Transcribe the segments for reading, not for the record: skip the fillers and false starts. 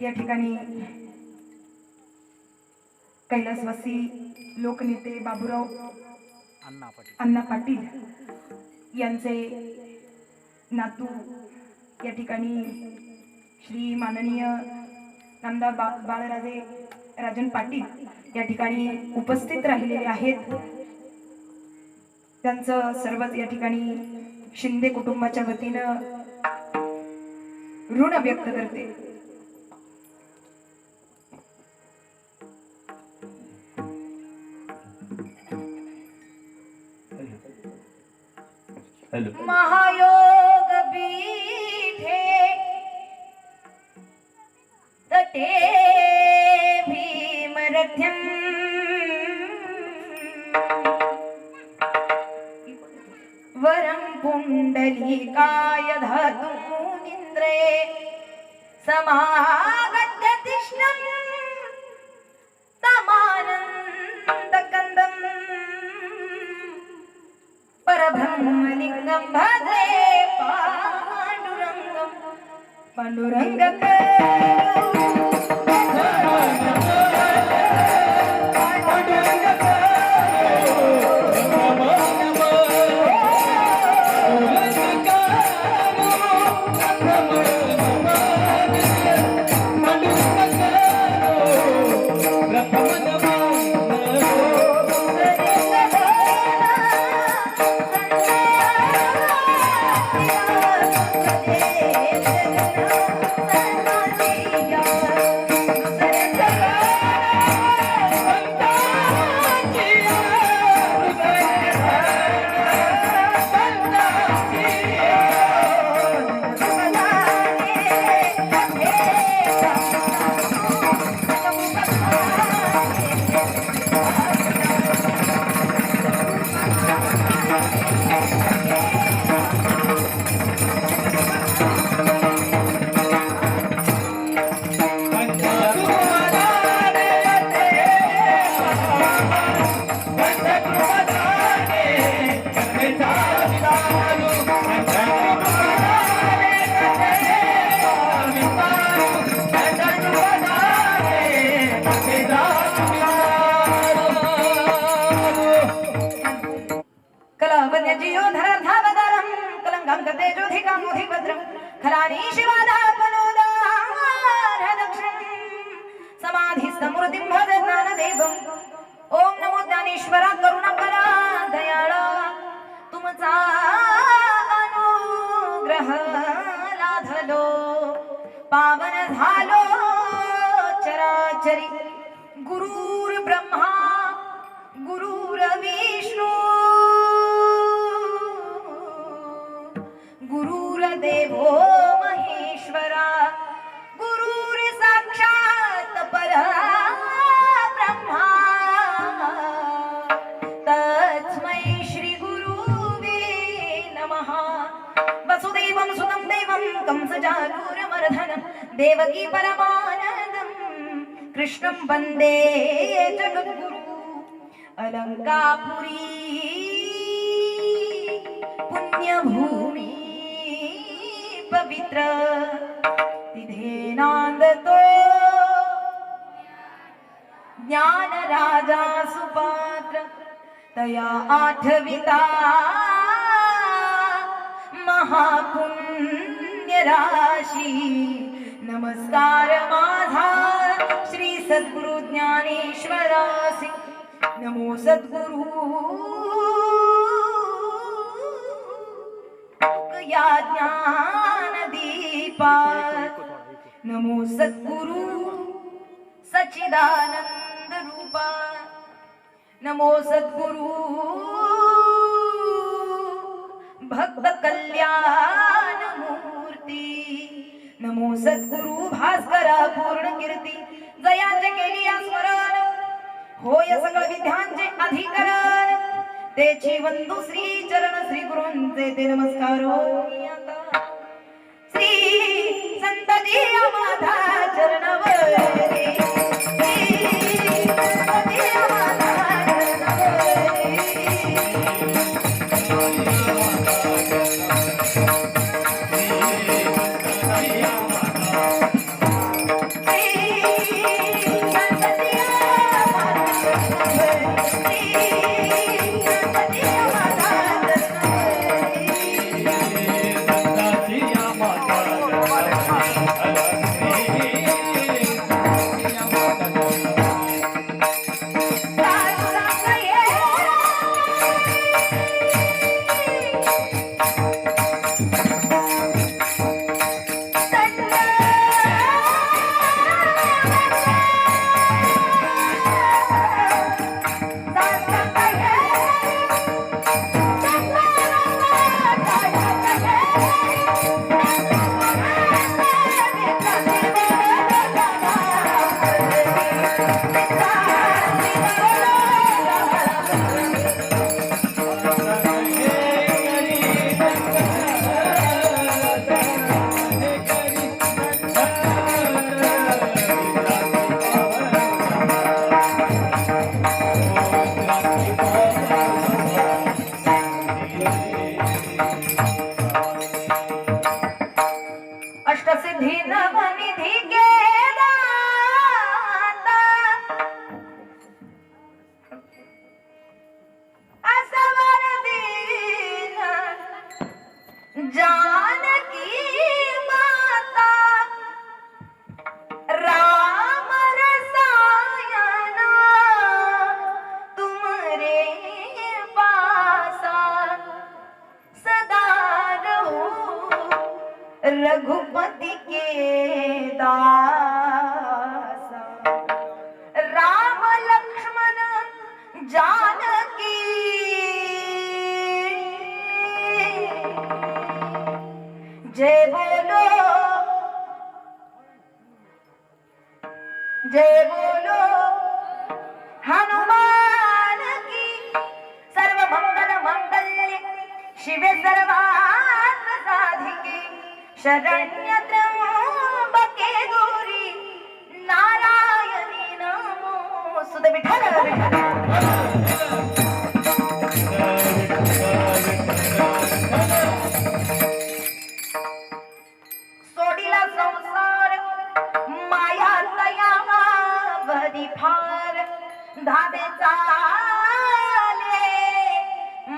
या ठिकाणी कैलासवासी लोकनेते बाबूराव अण्णा पाटील यांचे नातू या ठिकाणी श्री माननीय नामदार बाळराजे राजन पाटील या ठिकाणी उपस्थित राहिलेले आहेत. त्यांचं सर्वच या ठिकाणी शिंदे कुटुंबाच्या वतीनं ऋण व्यक्त करते. महायोग पीठे तटे भीमरथ्यम वरं पुंडलीकाय धातुनिन्द्रे समागत्य तिष्ठन् तमानन्दकन्दम् परब्रह्मलिंगं भजे पांडुरंगं खलानी शिवादापनोदारदक्षं समाधिस्तमूर्तिं भज ज्ञानदेवं. ओम नमो ज्ञानेश्वरा करुणाकरा दयाळा तुमचा अनुग्रह लाधलो पावन झालो चराचरी. गुरुर ब्रह्मा गुरुर विष्णू गुरुर्देवो महेश्वरा गुरुर साक्षात् परब्रह्मा तस्मै श्री गुरुवे नमः. वसुदेवं सुतं देवं कंसचाणूरमर्दनं देवकी परमानन्दं कृष्णं वन्दे जगद्गुरु. अलंकापुरी पुण्यभूमी पवित्र तिथे नांदतो ज्ञान राजा सुपात्र तया आठविता महापुण्य राशी. नमस्कार माझा श्री सद्गुरु ज्ञानेश्वरासी. नमो सद्गुरु या ज्ञान दीपात. नमो सद्गुरु सच्चिदानंद रूपा. नमो सद्गुरु भक्त भक्त कल्याण मूर्ती नमो सद्गुरु भास्करा पूर्ण कीर्ती जयांचे केली स्मरण होय सकळ विद्यांचे अधिकरण तेची वंदू श्री चरण श्री गुरूंचे ते नमस्कार श्री संत दिया माता चरणवरी श्री संत दिया माता अष्टसिद्धी नवनिधी के दाता असवर दीन जानकी माता राम रसायना तुमरे पासा सदा रहो रघुपति के दासा राम लक्ष्मण जानकी जय बोलो हनुमान की सर्व मंगल मंगल्य शिवे सर्वार्थ साधिके शरण्य त्र्यंबके गौरी नारायणी नमोस्तुते विठ्ठल सोडीला संसार माया तयावरी फार धाबे चाले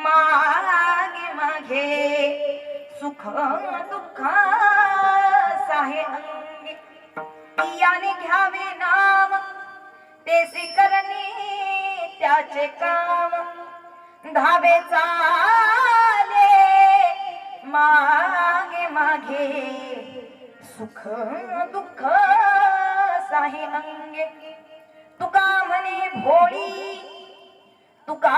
मागे मागे सुख दुःख साहे अंगी याने घ्यावे नाम तेसी करणे त्याचे काम धावे चाले मागे मागे सुख दुःख साहे अंगे तुका म्हणे भोळी तुका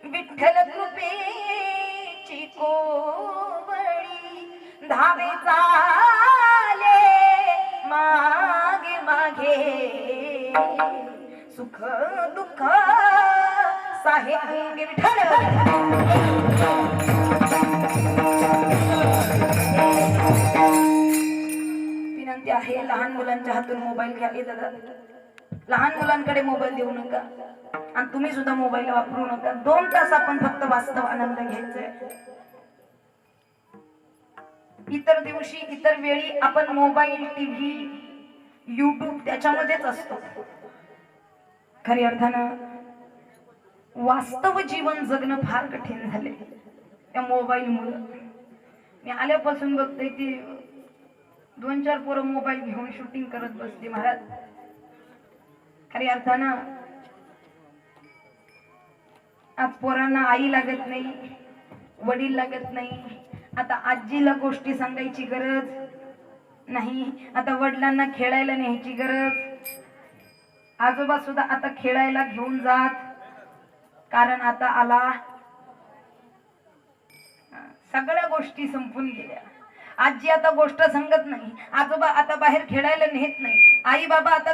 विठ्ठल कृपेची कोवळी धावे चाले मागे मागे सुख दुःख साहे अंगे विठ्ठल विनंती आहे लहान मुलांच्या हातून मोबाईल घ्या दादा लहान मुलांकडे मोबाईल देऊ नका आणि तुम्ही सुद्धा मोबाईल वापरू नका 2 तास आपण फक्त वास्तव आनंद घ्यायचा इतर दिवशी इतर वेळी आपण मोबाईल टीव्ही YouTube त्याच्यामध्येच असतो खरी अर्थानं वास्तव जीवन जगणं फार कठीण झाले त्या मोबाईलमुळे मी आल्यापासून बघते की 2-4 पोरं मोबाईल घेऊन शूटिंग करत बसते महाराज खरी अर्थानं आज पोरांना आई लागत नाही वडील लागत नाही आता आजीला गोष्टी सांगायची गरज नाही आता वडिलांना खेळायला न्यायची गरज आजोबा सुद्धा आता खेळायला घेऊन जात कारण आता आला सगळ्या गोष्टी संपून गेल्या. आजी आता गोष्ट सांगत नाही, आजोबा आता बाहेर खेळायला नेत नाही, आई बाबा आता